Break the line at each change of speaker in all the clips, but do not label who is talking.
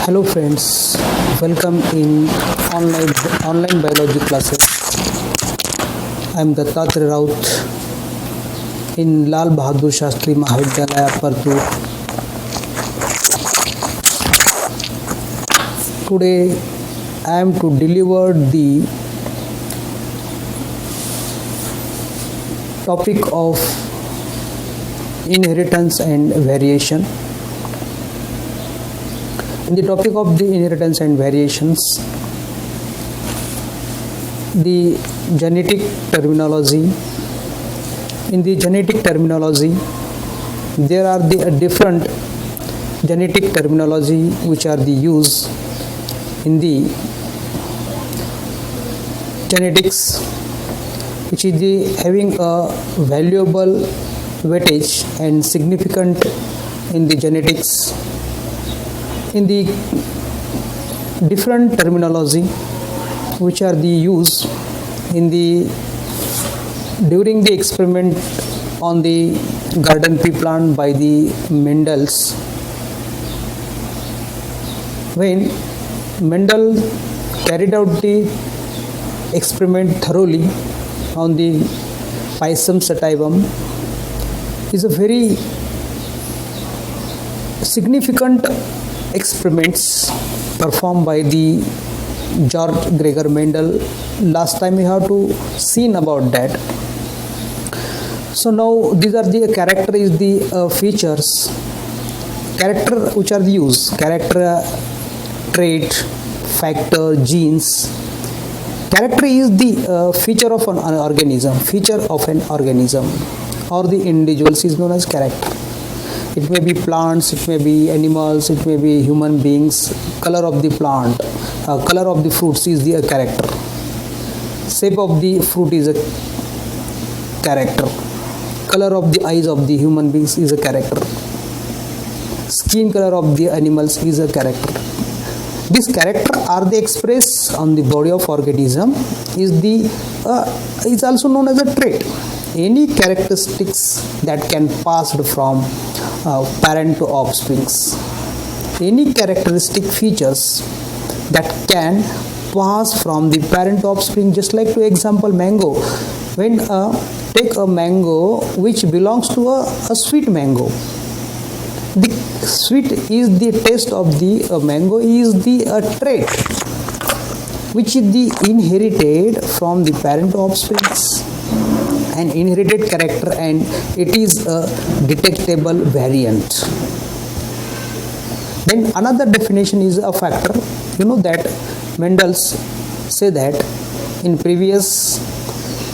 Hello friends, welcome in online biology classes. I am Dattatreya Raut in Lal Bahadur Shastri Mahavidyalaya Partur. Today I am to deliver the topic of inheritance and variation. In the topic of the inheritance and variations, the genetic terminology. In the genetic terminology, there are the different genetic terminology which are the use in the genetics, which is the having a valuable weightage and significant in the genetics. In the different terminology which are the use in the during the experiment on the garden pea plant by the Mendel's, when Mendel carried out the experiment thoroughly on the Pisum sativum, is a very significant experiments performed by the George Gregor Mendel. Last time we have to seen about that. So now these are the character is the features, character which are the use, character, trait, factor, genes. Character is the feature of an organism, or the individuals is known as character. It may be plants, it may be animals, it may be human beings. Color of the plant, color of the fruits is the character. Shape of the fruit is a character. Color of the eyes of the human beings is a character. Skin color of the animals is a character. This character are the express on the body of organism is also known as a trait. Any characteristics that can passed from parent to offsprings. Any characteristic features that can pass from the parent to offspring, just like to example mango. When take a mango which belongs to a sweet mango, the sweet is the taste of the mango is the trait which is the inherited from the parent to offsprings, an inherited character, and it is a detectable variant. Then another definition is a factor. You know that Mendel's say that in previous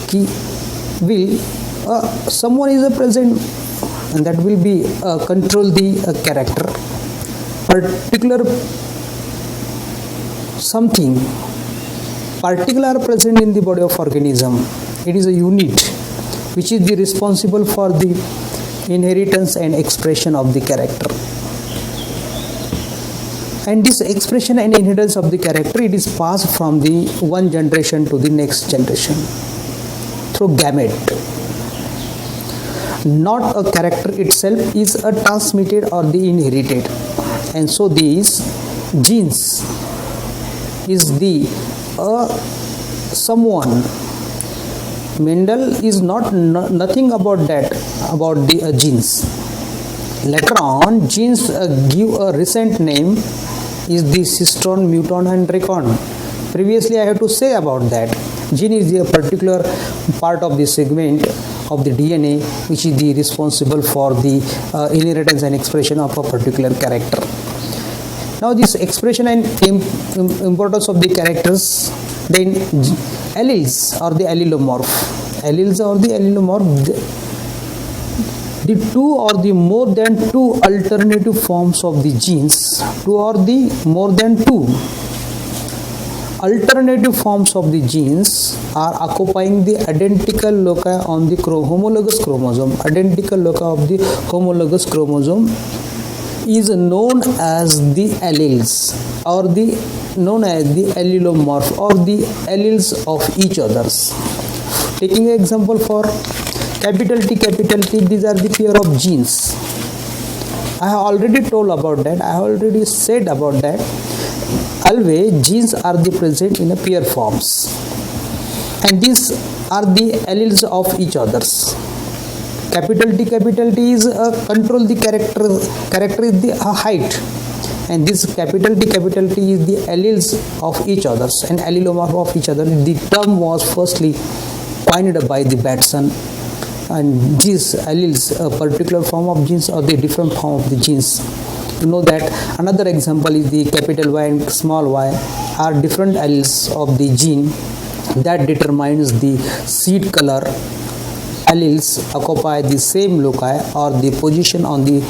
key will someone is a present, and that will be control the character. Particular something particular present in the body of organism. It is a unit which is the responsible for the inheritance and expression of the character. And this expression and inheritance of the character, it is passed from the one generation to the next generation through gamete. Not a character itself is transmitted or the inherited, and so these genes is the someone. Mendel is nothing about that, about the genes. Later on, genes give a recent name is the cistron, muton and recon. Previously I have to say about that. Gene is a particular part of the segment of the DNA which is the responsible for the inheritance and expression of a particular character. Now this expression and importance of the characters, then alleles or the allelomorph. Alleles or the allelomorph, the two or the more than two alternative forms of the genes, two or the more than two alternative forms of the genes are occupying the identical loci on the homologous chromosome. Identical loci of the homologous chromosome is known as the alleles, or the known as the allelomorph, or the alleles of each others. Taking an example for capital T, these are the pair of genes, I have already told about that. I have already said about that. Always genes are the present in a pair forms, and these are the alleles of each others. Capital T is control the character is the height, and this capital T is the alleles of each others and allelomorph of each other. The term was firstly coined by the Batson, and these alleles, a particular form of genes or the different form of the genes. You know that another example is the capital Y and small y are different alleles of the gene that determines the seed color. Alleles occupy the same loci or the position on the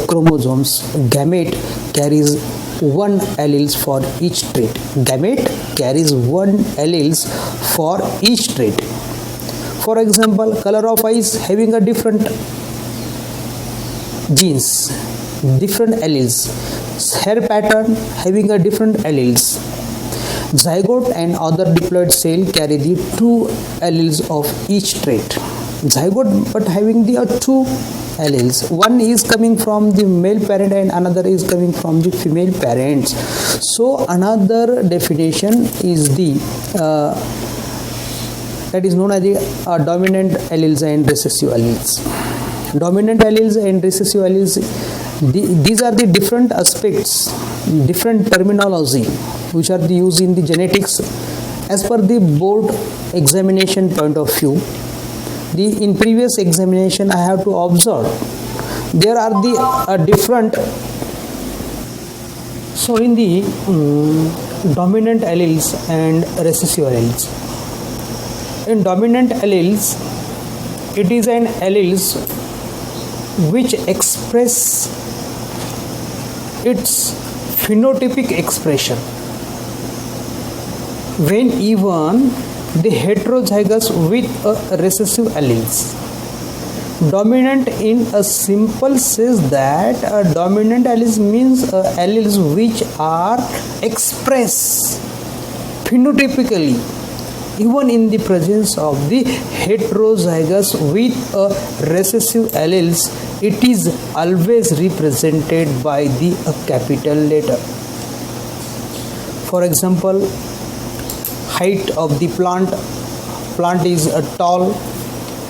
chromosomes. Gamete carries one alleles for each trait. Gamete carries one alleles for each trait. For example, color of eyes having a different genes, different alleles. Hair pattern having a different alleles. Zygote and other diploid cell carry the two alleles of each trait. Zygote but having the two alleles. One is coming from the male parent and another is coming from the female parents. So another definition is the that is known as the dominant alleles and recessive alleles. Dominant alleles and recessive alleles, these are the different aspects, different terminology which are used in the genetics as per the board examination point of view. In previous examination I have to observe there are the different. So in the dominant alleles and recessive alleles, in dominant alleles it is an alleles which express its phenotypic expression when even the heterozygous with a recessive alleles. Dominant in a simple says that a dominant alleles means alleles which are expressed phenotypically even in the presence of the heterozygous with a recessive alleles. It is always represented by the capital letter. For example, height of the plant is tall,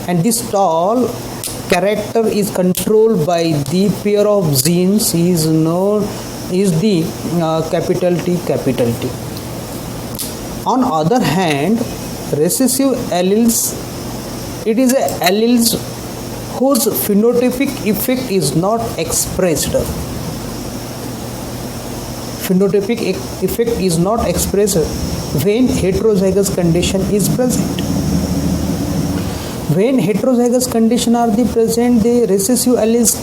and this tall character is controlled by the pair of genes is known is the capital T. On other hand, recessive alleles, it is a alleles whose phenotypic effect is not expressed. Phenotypic effect is not expressed when heterozygous condition is present. When heterozygous condition are the present, the recessive alleles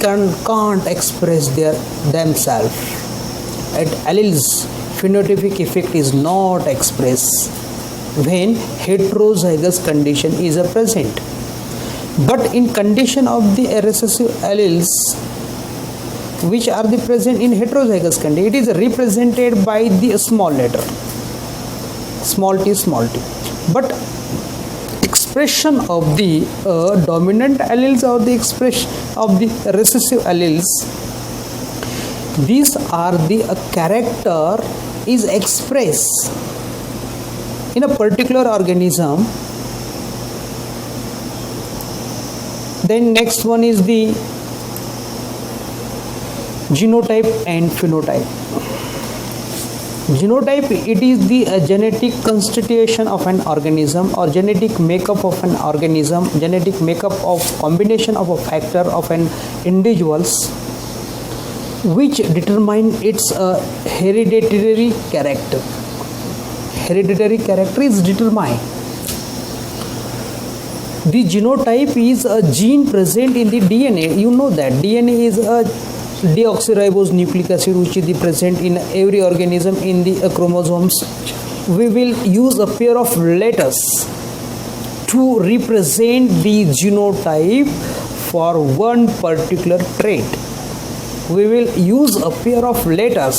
can't express themselves. At alleles, phenotypic effect is not expressed when heterozygous condition is present. But in condition of the recessive alleles which are the present in heterozygous condition, it is represented by the small letter, small t. But expression of the dominant alleles or the expression of the recessive alleles, these are the character is expressed in a particular organism. Then next one is the genotype and phenotype. Genotype, it is the genetic constitution of an organism or genetic makeup of an organism, genetic makeup of combination of a factor of an individuals which determine its hereditary character. Hereditary character is determined. The genotype is a gene present in the DNA. You know that DNA is a deoxyribose nucleic acid which is present in every organism in the chromosomes. We will use a pair of letters to represent the genotype for one particular trait. We will use a pair of letters,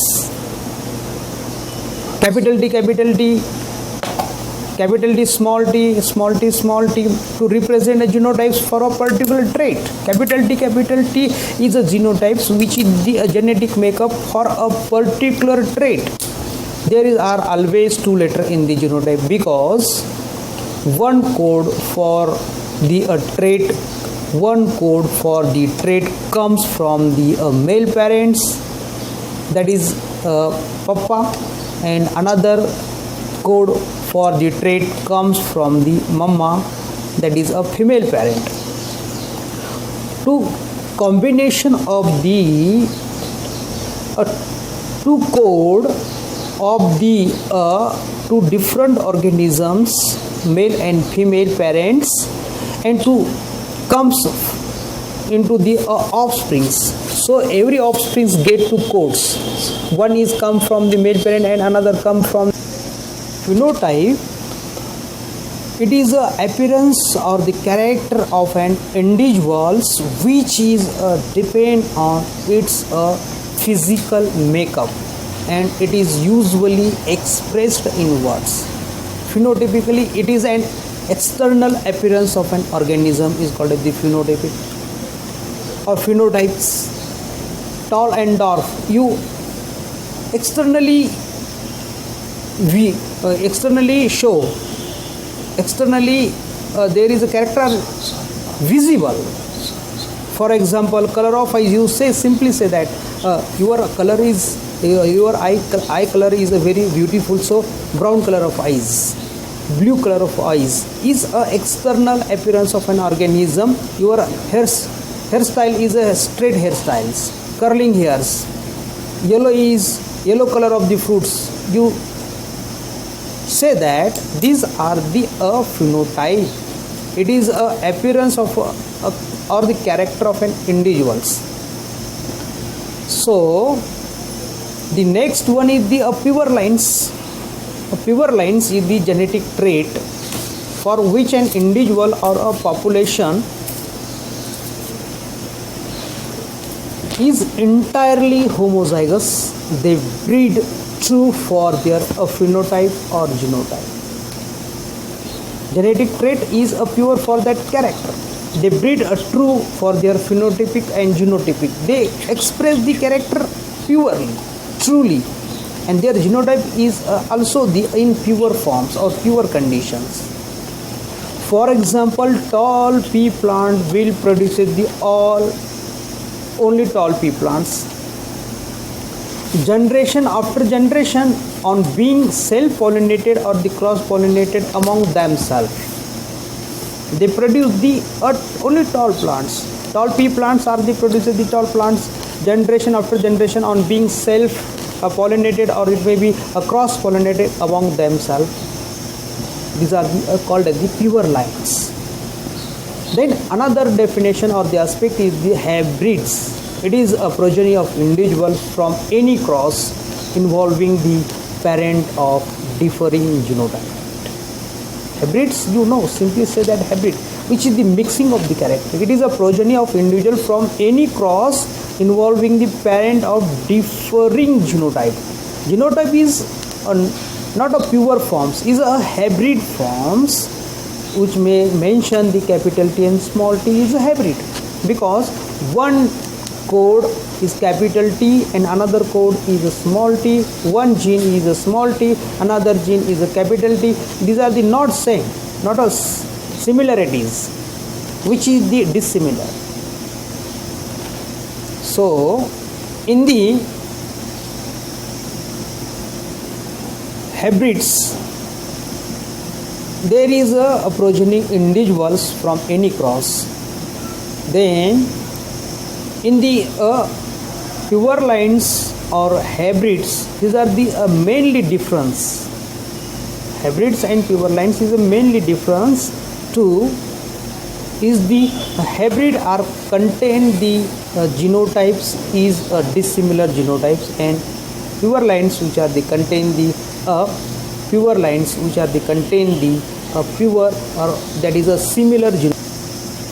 capital T, capital T, small t, small t, small t, to represent a genotypes for a particular trait. Capital T is a genotypes which is the genetic makeup for a particular trait. There are always two letters in the genotype because one code for the trait, one code for the trait comes from the male parents, that is papa, and another code for the trait comes from the mama, that is a female parent. Two combination of the two code of the two different organisms, male and female parents, and two comes into the offsprings. So every offsprings get two codes. One is come from the male parent and another come from phenotype. It is a appearance or the character of an individual which is depend on its physical makeup, and it is usually expressed in words. Phenotypically, it is an external appearance of an organism is called the phenotypic or phenotypes. Tall and dwarf, you externally show, externally there is a character visible. For example, color of eyes, you simply say that your color is your eye color is a very beautiful, so brown color of eyes, blue color of eyes is a external appearance of an organism. Your hairstyle is a straight hairstyles, curling hairs. Yellow is yellow color of the fruits. You say that these are the phenotype. It is a appearance of or the character of an individuals. So the next one is the pure lines. Pure lines is the genetic trait for which an individual or a population is entirely homozygous. They breed true for their phenotype or genotype. Genetic trait is a pure for that character. They breed a true for their phenotypic and genotypic. They express the character purely, truly, and their genotype is also the in pure forms or pure conditions. For example, tall pea plant will produce the only tall pea plants. Generation after generation, on being self-pollinated or the cross-pollinated among themselves, they produce the only tall plants. Tall pea plants are the produces the tall plants. Generation after generation, on being self-pollinated or it may be cross-pollinated among themselves. These are called as the pure lines. Then another definition or the aspect is the hybrids. It is a progeny of individuals from any cross involving the parent of differing genotype. Hybrids, simply say that hybrid, which is the mixing of the character. It is a progeny of individual from any cross involving the parent of differing genotype. Genotype is not a pure forms, is a hybrid forms, which may mention the capital T and small t is a hybrid, because one code is capital T and another code is a small t. One gene is a small t, another gene is a capital T. These are the not same, not as similarities, which is the dissimilar. So in the hybrids, there is a progeny individuals from any cross. Then in the pure lines or hybrids, these are the mainly difference. Hybrids and pure lines is a mainly difference to is the hybrid are contain the genotypes is dissimilar genotypes, and pure lines which are the contain the pure lines which are the contain the pure or that is a similar genotype.